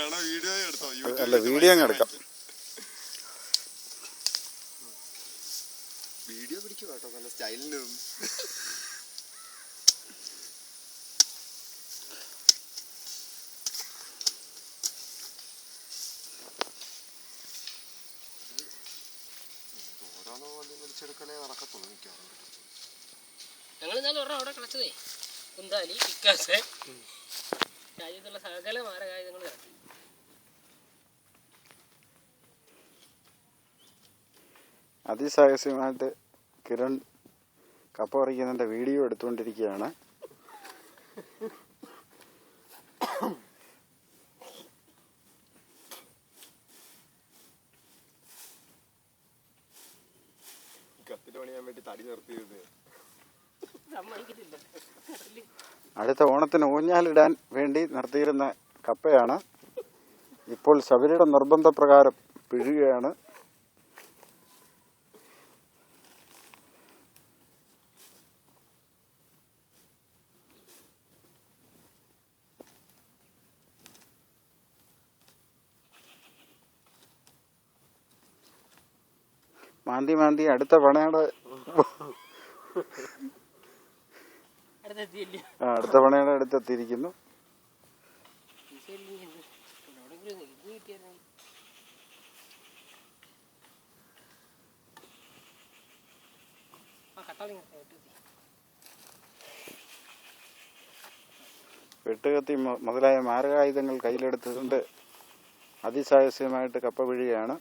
അല്ല വീഡിയോ അങ്ങ് എടുക്കാം. വീഡിയോ പിടിക്കുക കേട്ടോ, നല്ല സ്റ്റൈലിന്. ഓരോന്നോ വണ്ടി വിളിച്ചെടുക്കലേ നടക്കത്തുള്ളൂ മിക്കവാറും. ഞങ്ങൾ ഇന്നലെ ഒരെണ്ണം അവിടെ കളിച്ചതേ, കുന്താലി, പിക്കാസ്, രാജ്യത്തുള്ള സകല മാരകായുധങ്ങൾ കിടക്കി. അതിസാഹസ്യമായിട്ട് കിരൺ കപ്പ പറിക്കുന്നതിൻ്റെ വീഡിയോ എടുത്തുകൊണ്ടിരിക്കുകയാണ്. കത്തിൽ പണിയാൻ വേണ്ടി തടി നിർത്തിയത്. അടുത്ത ഓണത്തിന് ഊഞ്ഞാലിടാൻ വേണ്ടി നിർത്തിയിരുന്ന കപ്പയാണ് ഇപ്പോൾ ശബരിയുടെ നിർബന്ധപ്രകാരം പിഴുകയാണ്. മാന്തി മാന്തി അടുത്ത പണയുടെ അടുത്ത പണയുടെ അടുത്തെത്തിയിരിക്കുന്നു. വെട്ടുകത്തി മുതലായ മാരകായുധങ്ങൾ കയ്യിലെടുത്തുകൊണ്ട് അതിസാഹസ്യമായിട്ട് കപ്പ പിഴുകയാണ്.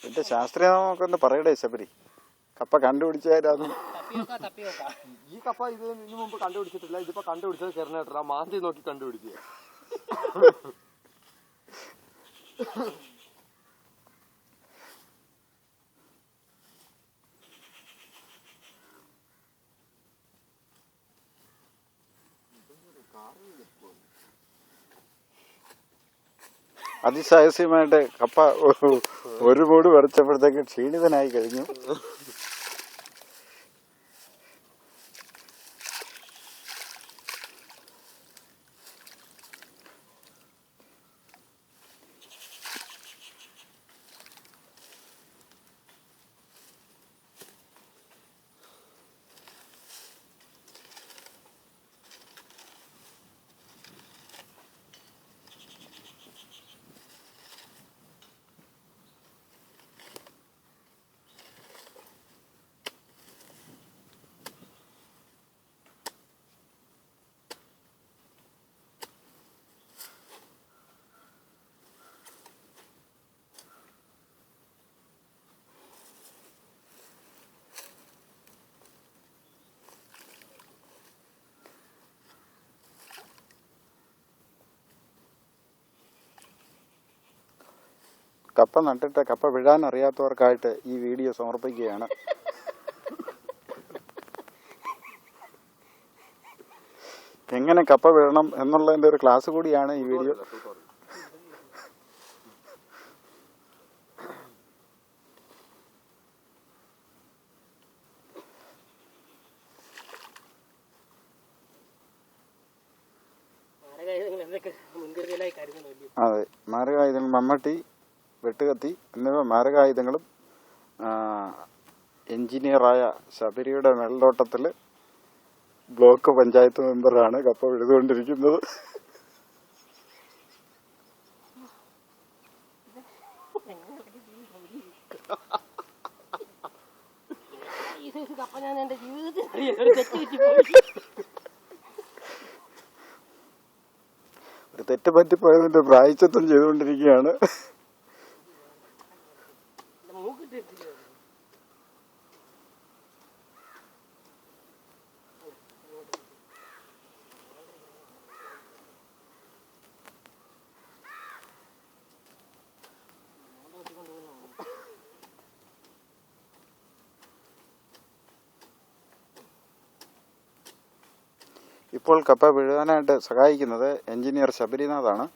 എന്റെ ശാസ്ത്രീയമൊക്കെ ഒന്ന് പറയടേ ശബരി, കപ്പ കണ്ടുപിടിച്ചായിരുന്നു. ഈ കപ്പ ഇതിനു മുമ്പ് കണ്ടുപിടിച്ചിട്ടില്ല, ഇതിപ്പോ കണ്ടുപിടിച്ചത് കിരണേട്ടാ മാന്തി നോക്കി കണ്ടുപിടിക്കുക. അതിസാഹസ്യമായിട്ട് കപ്പ ഒരു മൂട് പറിച്ചപ്പോഴത്തേക്ക് ക്ഷീണിതനായി കഴിഞ്ഞു. കപ്പ നട്ടിട്ട് കപ്പ വിഴാൻ അറിയാത്തവർക്കായിട്ട് ഈ വീഡിയോ സമർപ്പിക്കുകയാണ്. എങ്ങനെ കപ്പ വിഴണം എന്നുള്ളതിൻ്റെ ഒരു ക്ലാസ് കൂടിയാണ് ഈ വീഡിയോ. അതെ, മാരകായുധങ്ങൾ മമ്മട്ടി, വെട്ടുകത്തി എന്നിവ മാരകായുധങ്ങളും എഞ്ചിനീയറായ ശബരിയുടെ മേൽനോട്ടത്തിൽ ബ്ലോക്ക് പഞ്ചായത്ത് മെമ്പറാണ് കപ്പ വിഴുതുകൊണ്ടിരിക്കുന്നത്. സൈസ് കപ്പ ഞാൻ എൻ്റെ ജീവിതത്തിൽ അറിയാം. തെറ്റ് പറ്റിപ്പോയി. ഒരു തെറ്റ് പറ്റിപ്പോയതിന്റെ പ്രായശ്ചിത്തം ചെയ്തുകൊണ്ടിരിക്കുകയാണ്. മൂക്കിട്ടിട്ടില്ല. ഇപ്പോൾ കപ്പ വിഴുകാനായിട്ട് സഹായിക്കുന്നത് എഞ്ചിനീയർ ശബരിനാഥാണ്.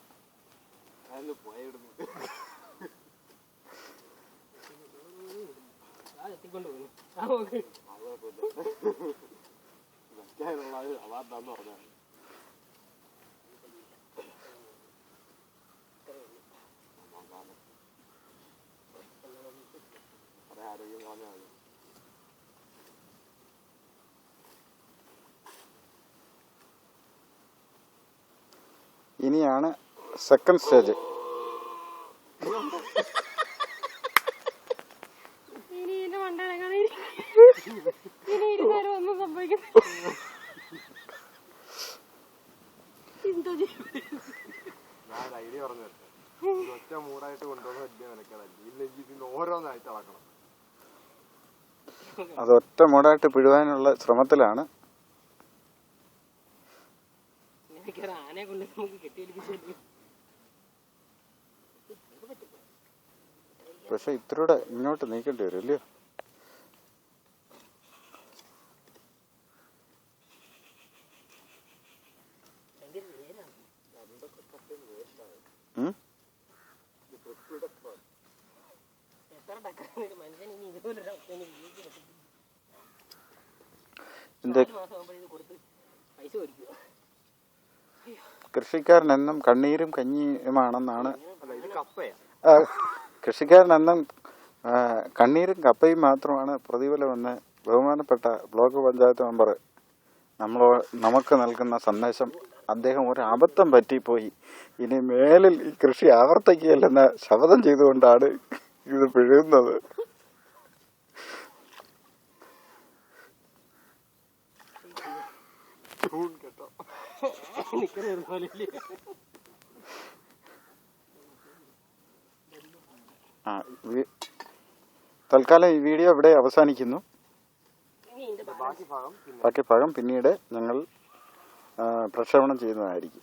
ഇനിയാണ് സെക്കൻഡ് സ്റ്റേജ്. ഒന്നും സംഭവിക്കുന്നു. ഞാൻ ഐഡിയ പറഞ്ഞു ഒറ്റ മൂടായിട്ട് കൊണ്ടുവന്ന് വലിയ വിലക്കടല്ല. ഇല്ലെങ്കിൽ ഇതിന് ഓരോന്നായിട്ട് അളക്കണം. അത് ഒറ്റ മൂടായിട്ട് പിഴുവാനുള്ള ശ്രമത്തിലാണ്. ആനയെ കൊണ്ട് നമുക്ക് കെട്ടിയെടുപ്പിച്ചു. പക്ഷെ ഇത്രൂടെ ഇങ്ങോട്ട് നീക്കേണ്ടി വരും അല്ലയോ? കൃഷിക്കാരനെന്നും കണ്ണീരും കഞ്ഞിയുമാണെന്നാണ്. കൃഷിക്കാരനെന്നും കണ്ണീരും കപ്പയും മാത്രമാണ് പ്രതിഫലമെന്ന് ബഹുമാനപ്പെട്ട ബ്ലോക്ക് പഞ്ചായത്ത് മെമ്പർ നമുക്ക് നൽകുന്ന സന്ദേശം. അദ്ദേഹം ഒരു അബദ്ധം പറ്റിപ്പോയി. ഇനി മേലിൽ ഈ കൃഷി ആവർത്തിക്കുകയില്ലെന്ന് ശപഥം ചെയ്തുകൊണ്ടാണ് ഇത് പിഴുകുന്നത്. തൽക്കാലം ഈ വീഡിയോ ഇവിടെ അവസാനിക്കുന്നു. ബാക്കി ഭാഗം പിന്നീട് ഞങ്ങൾ പ്രക്ഷേപണം ചെയ്യുന്നതായിരിക്കും.